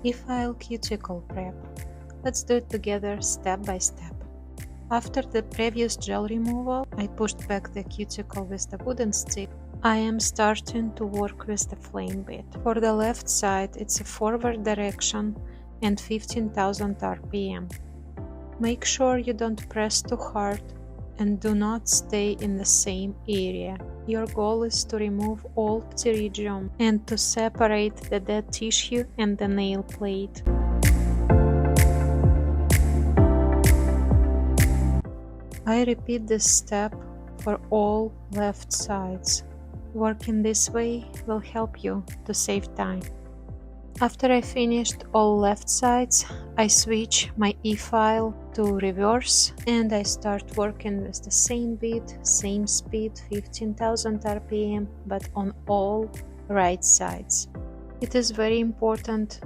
E-file cuticle prep. Let's do it together step by step. After the previous gel removal, I pushed back the cuticle with the wooden stick. I am starting to work with the flame bit. For the left side, it's a forward direction and 15,000 RPM. Make sure you don't press too hard and do not stay in the same area. Your goal is to remove all pterygium and to separate the dead tissue and the nail plate. I repeat this step for all left sides. Working this way will help you to save time. After I finished all left sides, I switch my e-file to reverse and I start working with the same bit, same speed, 15,000 RPM, but on all right sides. It is very important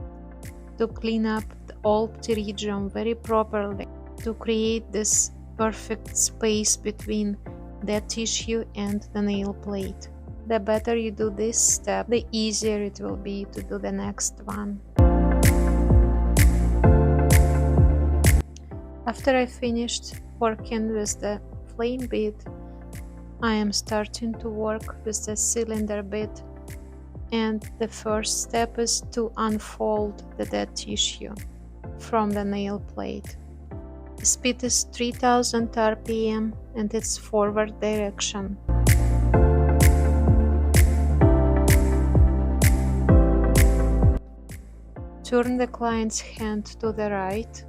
to clean up all pterygium very properly to create this perfect space between the tissue and the nail plate. The better you do this step, the easier it will be to do the next one. After I finished working with the flame bit, I am starting to work with the cylinder bit, and the first step is to unfold the dead tissue from the nail plate. The speed is 3000 RPM and it's forward direction. Turn the client's hand to the right,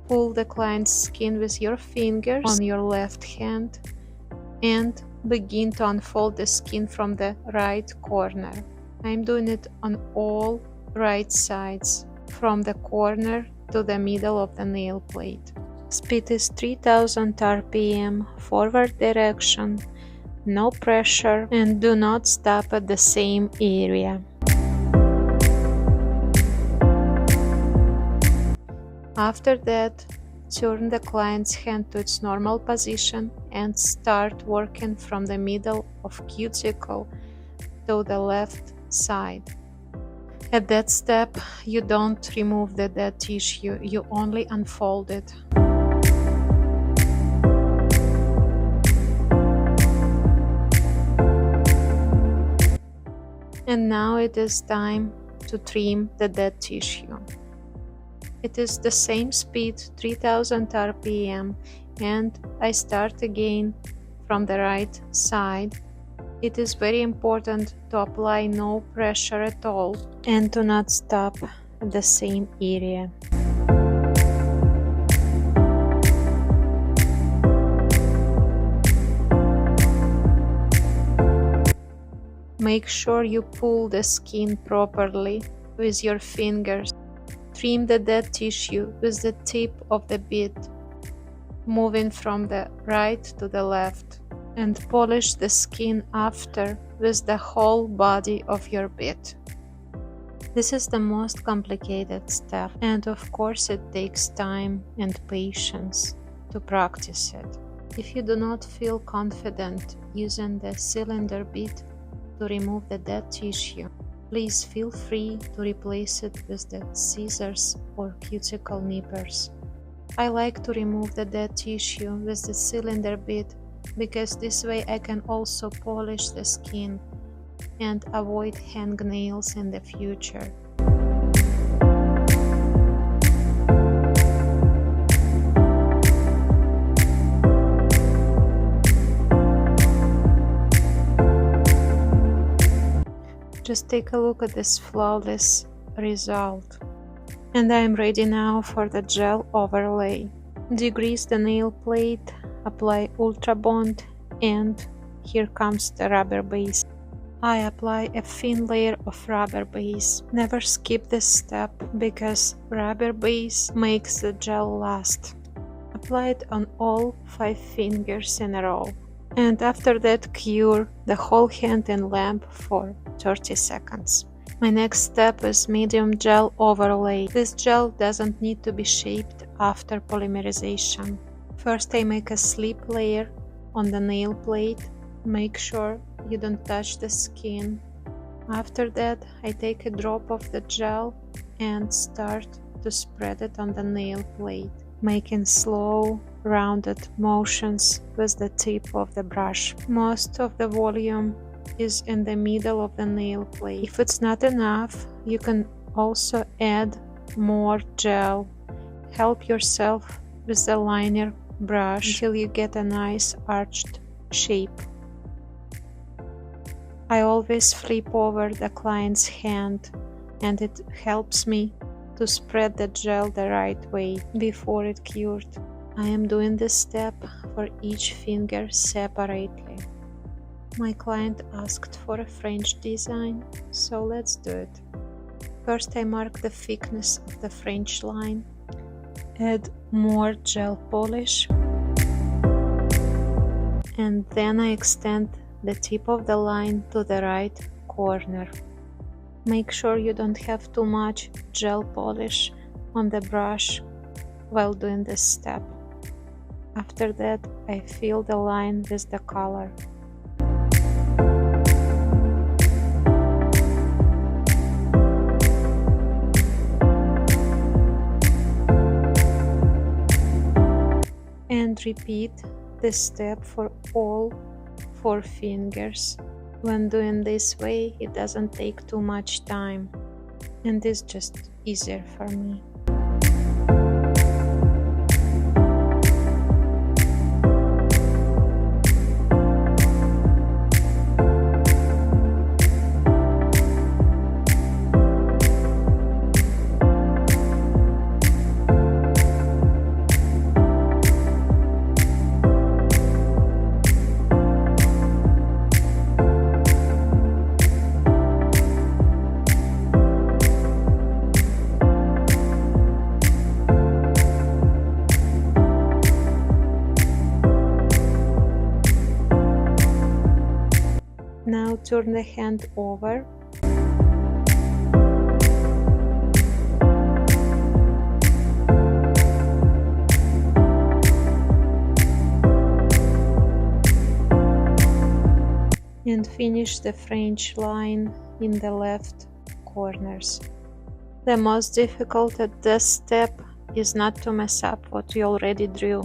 pull the client's skin with your fingers on your left hand, and begin to unfold the skin from the right corner. I'm doing it on all right sides, from the corner to the middle of the nail plate. Speed is 3000 RPM, forward direction, no pressure, and do not stop at the same area. After that, turn the client's hand to its normal position and start working from the middle of cuticle to the left side. At that step, you don't remove the dead tissue, you only unfold it. And now it is time to trim the dead tissue. It is the same speed, 3000 RPM, and I start again from the right side. It is very important to apply no pressure at all and to not stop at the same area. Make sure you pull the skin properly with your fingers. Trim the dead tissue with the tip of the bit, moving from the right to the left, and polish the skin after with the whole body of your bit. This is the most complicated step, and of course it takes time and patience to practice it. If you do not feel confident using the cylinder bit to remove the dead tissue, please feel free to replace it with the scissors or cuticle nippers. I like to remove the dead tissue with the cylinder bit because this way I can also polish the skin and avoid hangnails in the future. Just take a look at this flawless result. And I am ready now for the gel overlay. Degrease the nail plate, apply Ultra Bond, and here comes the rubber base. I apply a thin layer of rubber base. Never skip this step because rubber base makes the gel last. Apply it on all 5 fingers in a row. And after that, cure the whole hand and lamp for 30 seconds. My next step is medium gel overlay. This gel doesn't need to be shaped after polymerization. First I make a slip layer on the nail plate. Make sure you don't touch the skin. After that I take a drop of the gel and start to spread it on the nail plate, making slow, rounded motions with the tip of the brush. Most of the volume is in the middle of the nail plate. If it's not enough, you can also add more gel. Help yourself with the liner brush until you get a nice arched shape. I always flip over the client's hand, and it helps me to spread the gel the right way before it cured. I am doing this step for each finger separately. My client asked for a French design, so let's do it. First, I mark the thickness of the French line, add more gel polish, and then I extend the tip of the line to the right corner. Make sure you don't have too much gel polish on the brush while doing this step. After that, I fill the line with the color. And repeat this step for all 4 fingers. When doing this way, it doesn't take too much time, and it's just easier for me. Now turn the hand over. And finish the French line in the left corners. The most difficult at this step is not to mess up what you already drew.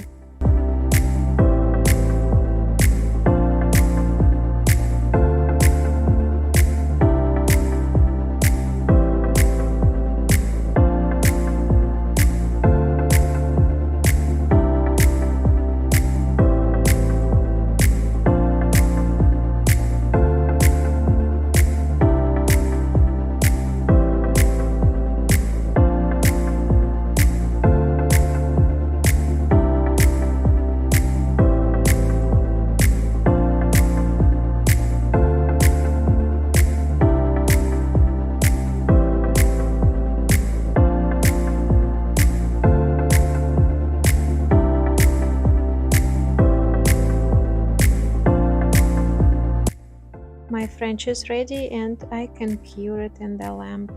My French is ready and I can cure it in the lamp.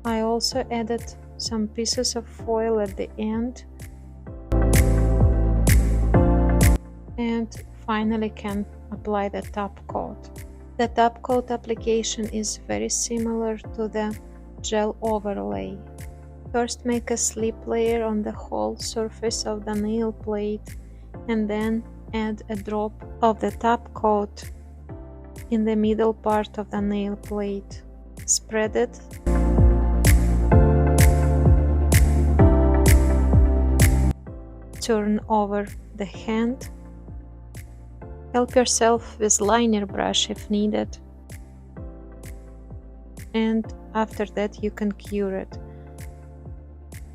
I also added some pieces of foil at the end and finally can apply the top coat. The top coat application is very similar to the gel overlay. First make a slip layer on the whole surface of the nail plate and then add a drop of the top coat in the middle part of the nail plate. Spread it. Turn over the hand. Help yourself with liner brush if needed. And after that you can cure it.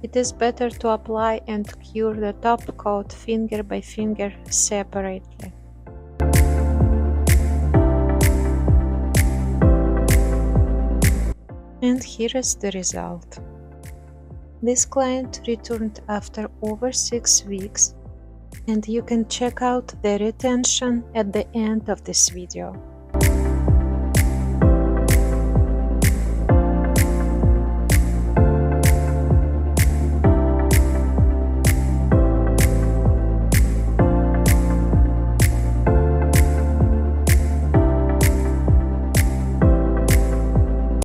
It is better to apply and cure the top coat finger by finger separately. And here is the result. This client returned after over 6 weeks, and you can check out the retention at the end of this video.